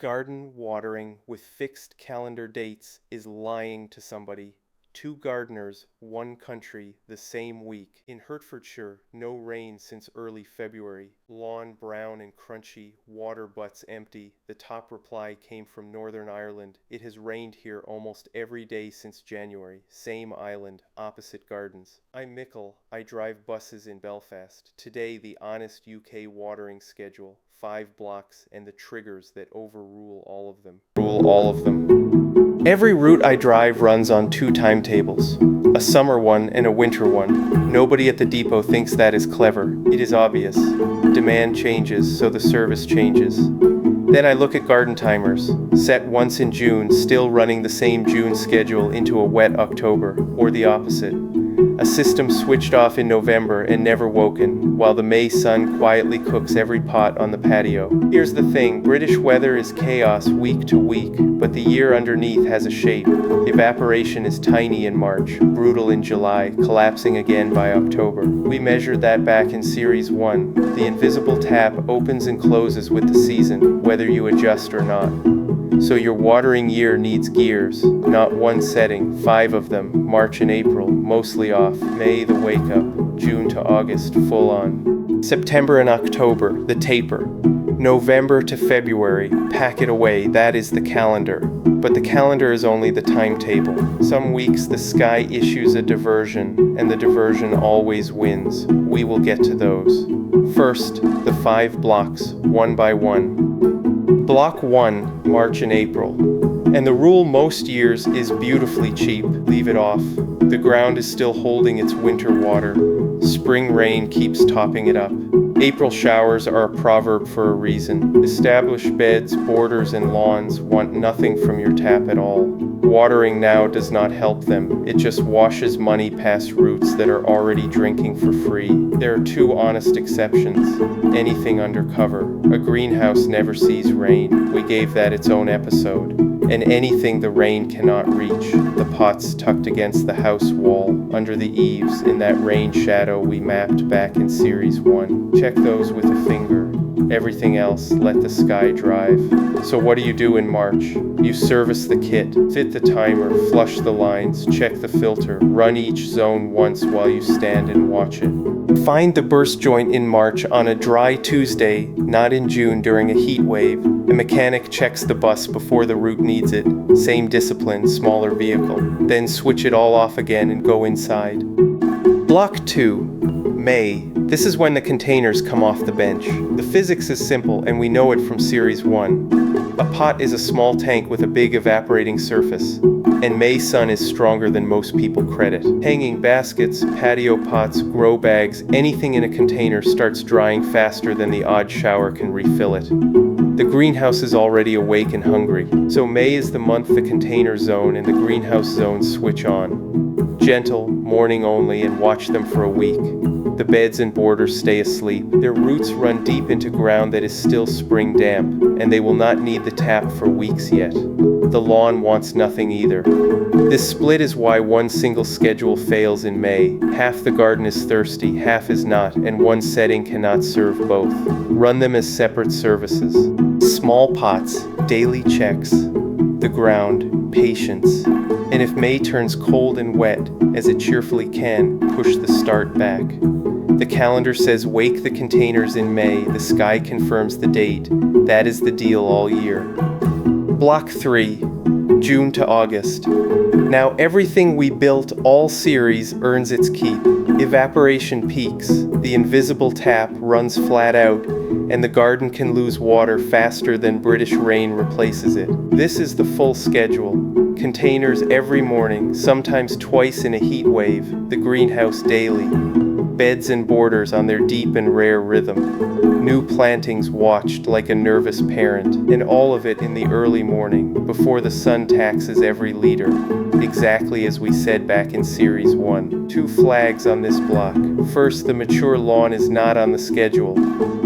Garden watering with fixed calendar dates is lying to somebody. Two gardeners, one country, the same week. In Hertfordshire, no rain since early February. Lawn brown and crunchy, water butts empty. The top reply came from Northern Ireland. It has rained here almost every day since January. Same island, opposite gardens. I'm Michael. I drive buses in Belfast. Today, the honest UK watering schedule. 5 blocks and the triggers that overrule all of them. Every route I drive runs on 2 timetables, a summer one and a winter one. Nobody at the depot thinks that is clever. It is obvious. Demand changes, so the service changes. Then I look at garden timers, set once in June, still running the same June schedule into a wet October, or the opposite. A system switched off in November and never woken, while the May sun quietly cooks every pot on the patio. Here's the thing, British weather is chaos week to week, but the year underneath has a shape. Evaporation is tiny in March, brutal in July, collapsing again by October. We measured that back in Series 1. The invisible tap opens and closes with the season, whether you adjust or not. So your watering year needs gears, not one setting, 5 of them, March and April, mostly off, May the wake up, June to August, full on. September and October, the taper. November to February, pack it away, that is the calendar. But the calendar is only the timetable. Some weeks the sky issues a diversion, and the diversion always wins. We will get to those. First, the 5 blocks, one by one. Block 1, March and April. And the rule most years is beautifully cheap, leave it off. The ground is still holding its winter water. Spring rain keeps topping it up. April showers are a proverb for a reason. Established beds, borders, and lawns want nothing from your tap at all. Watering now does not help them. It just washes money past roots that are already drinking for free. There are 2 honest exceptions. Anything undercover. A greenhouse never sees rain. We gave that its own episode. And anything the rain cannot reach. The pots tucked against the house wall, under the eaves, in that rain shadow we mapped back in Series 1. Check those with a finger. Everything else, let the sky drive. So what do you do in March? You service the kit, fit the timer, flush the lines, check the filter, run each zone once while you stand and watch it. Find the burst joint in March on a dry Tuesday, not in June during a heat wave. The mechanic checks the bus before the route needs it. Same discipline, smaller vehicle. Then switch it all off again and go inside. Block 2, May. This is when the containers come off the bench. The physics is simple and we know it from Series 1. A pot is a small tank with a big evaporating surface, and May sun is stronger than most people credit. Hanging baskets, patio pots, grow bags, anything in a container starts drying faster than the odd shower can refill it. The greenhouse is already awake and hungry, so May is the month the container zone and the greenhouse zone switch on. Gentle, morning only, and watch them for a week. The beds and borders stay asleep. Their roots run deep into ground that is still spring damp, and they will not need the tap for weeks yet. The lawn wants nothing either. This split is why one single schedule fails in May. Half the garden is thirsty, half is not, and one setting cannot serve both. Run them as separate services. Small pots, daily checks. The ground, patience. And if May turns cold and wet, as it cheerfully can, push the start back. The calendar says wake the containers in May, the sky confirms the date. That is the deal all year. Block 3, June to August. Now everything we built all series earns its keep. Evaporation peaks, the invisible tap runs flat out, and the garden can lose water faster than British rain replaces it. This is the full schedule. Containers every morning, sometimes twice in a heat wave, the greenhouse daily. Beds and borders on their deep and rare rhythm. New plantings watched like a nervous parent, and all of it in the early morning, before the sun taxes every leader. Exactly as we said back in Series 1. 2 flags on this block. First, the mature lawn is not on the schedule.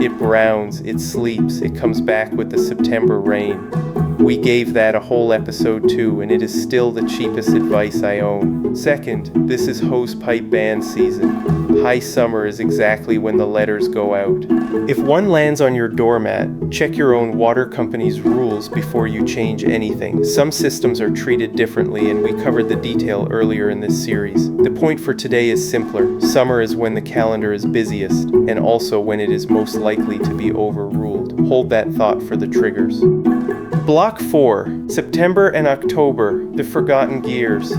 It browns, it sleeps, it comes back with the September rain. We gave that a whole episode too, and it is still the cheapest advice I own. Second, this is hosepipe band season. High summer is exactly when the letters go out. If one lands on your doormat, Check your own water company's rules before you change anything. Some systems are treated differently, and we covered the detail earlier in this series. The point for today is simpler. Summer is when the calendar is busiest, and also when it is most likely to be overruled. Hold that thought for the triggers. Block 4. September and October, the forgotten gears.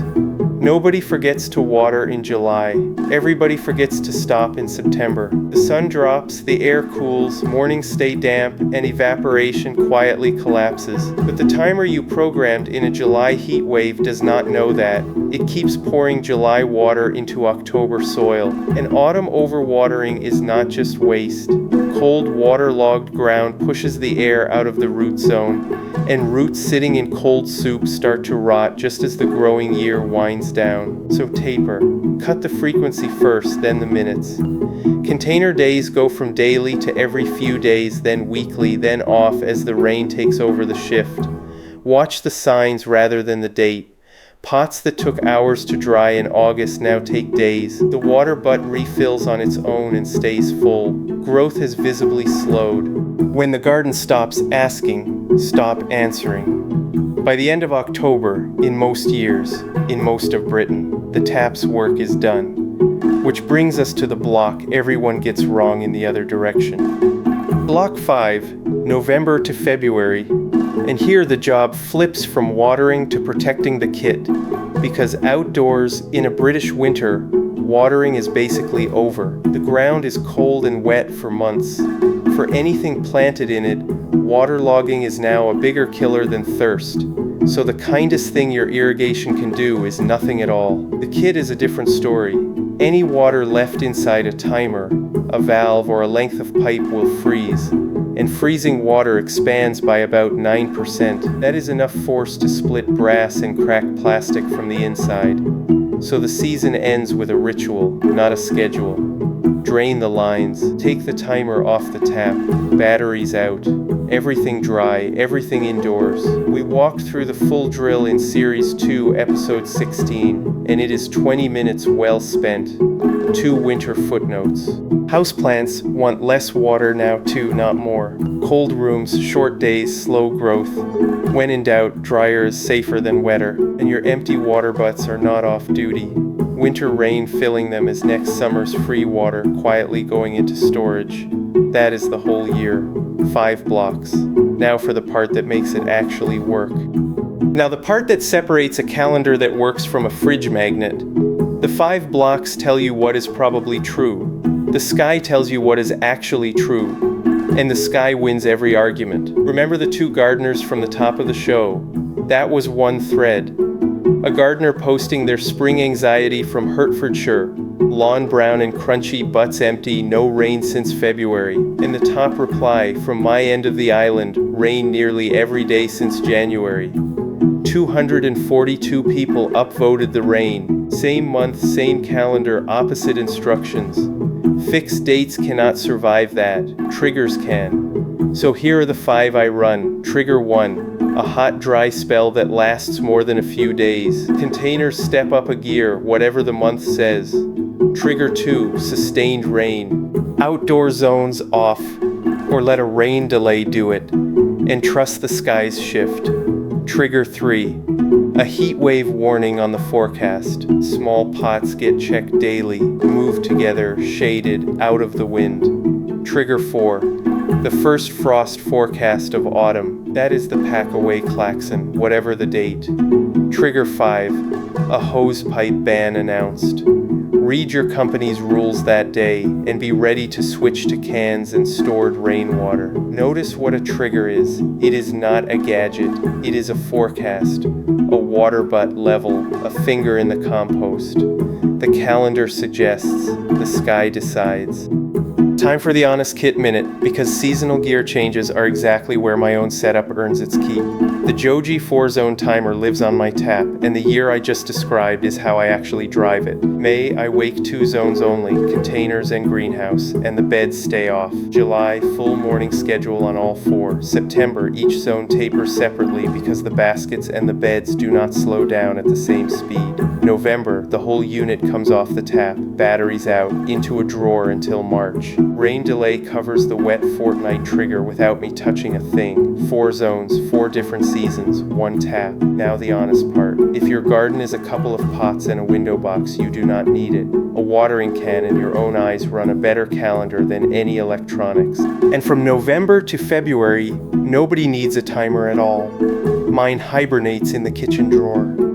Nobody forgets to water in July. Everybody forgets to stop in September. The sun drops, the air cools, mornings stay damp, and evaporation quietly collapses. But the timer you programmed in a July heat wave does not know that. It keeps pouring July water into October soil. And autumn overwatering is not just waste. Cold, waterlogged ground pushes the air out of the root zone, and roots sitting in cold soup start to rot just as the growing year winds down. So taper. Cut the frequency first, then the minutes. Container days go from daily to every few days, then weekly, then off as the rain takes over the shift. Watch the signs rather than the date. Pots that took hours to dry in August now take days. The water butt refills on its own and stays full. Growth has visibly slowed. When the garden stops asking, stop answering. By the end of October, in most years, in most of Britain, the tap's work is done. Which brings us to the block everyone gets wrong in the other direction. Block 5, November to February. And here the job flips from watering to protecting the kit, because outdoors, in a British winter, watering is basically over. The ground is cold and wet for months. For anything planted in it, waterlogging is now a bigger killer than thirst. So the kindest thing your irrigation can do is nothing at all. The kit is a different story. Any water left inside a timer, a valve, or a length of pipe will freeze. And freezing water expands by about 9%. That is enough force to split brass and crack plastic from the inside. So the season ends with a ritual, not a schedule. Drain the lines, take the timer off the tap, batteries out, everything dry, everything indoors. We walked through the full drill in Series 2, Episode 16, and it is 20 minutes well spent. 2 winter footnotes. Houseplants want less water now too, not more. Cold rooms, short days, slow growth. When in doubt, drier is safer than wetter, and your empty water butts are not off duty. Winter rain filling them as next summer's free water quietly going into storage. That is the whole year. 5 blocks. Now for the part that makes it actually work. Now the part that separates a calendar that works from a fridge magnet. The 5 blocks tell you what is probably true. The sky tells you what is actually true. And the sky wins every argument. Remember the 2 gardeners from the top of the show? That was one thread. A gardener posting their spring anxiety from Hertfordshire. Lawn brown and crunchy, butts empty, no rain since February. And the top reply from my end of the island, rain nearly every day since January. 242 people upvoted the rain. Same month, same calendar, opposite instructions. Fixed dates cannot survive that. Triggers can. So here are the 5 I run. Trigger 1. A hot, dry spell that lasts more than a few days. Containers step up a gear, whatever the month says. Trigger 2. Sustained rain. Outdoor zones off. Or let a rain delay do it. And trust the skies shift. Trigger 3. A heat wave warning on the forecast. Small pots get checked daily, moved together, shaded, out of the wind. Trigger 4. The first frost forecast of autumn. That is the pack away klaxon, whatever the date. Trigger 5. A hosepipe ban announced. Read your company's rules that day and be ready to switch to cans and stored rainwater. Notice what a trigger is. It is not a gadget. It is a forecast. A water butt level, a finger in the compost. The calendar suggests, the sky decides. Time for the Honest Kit Minute, because seasonal gear changes are exactly where my own setup earns its keep. The Johgee 4-zone timer lives on my tap, and the year I just described is how I actually drive it. May, I wake 2 zones only, containers and greenhouse, and the beds stay off. July, full morning schedule on all 4. September, each zone tapers separately because the baskets and the beds do not slow down at the same speed. November, the whole unit comes off the tap, batteries out, into a drawer until March. Rain delay covers the wet fortnight trigger without me touching a thing. 4 zones, 4 different seasons, 1 tap. Now the honest part. If your garden is a couple of pots and a window box, you do not need it. A watering can and your own eyes run a better calendar than any electronics. And from November to February, nobody needs a timer at all. Mine hibernates in the kitchen drawer.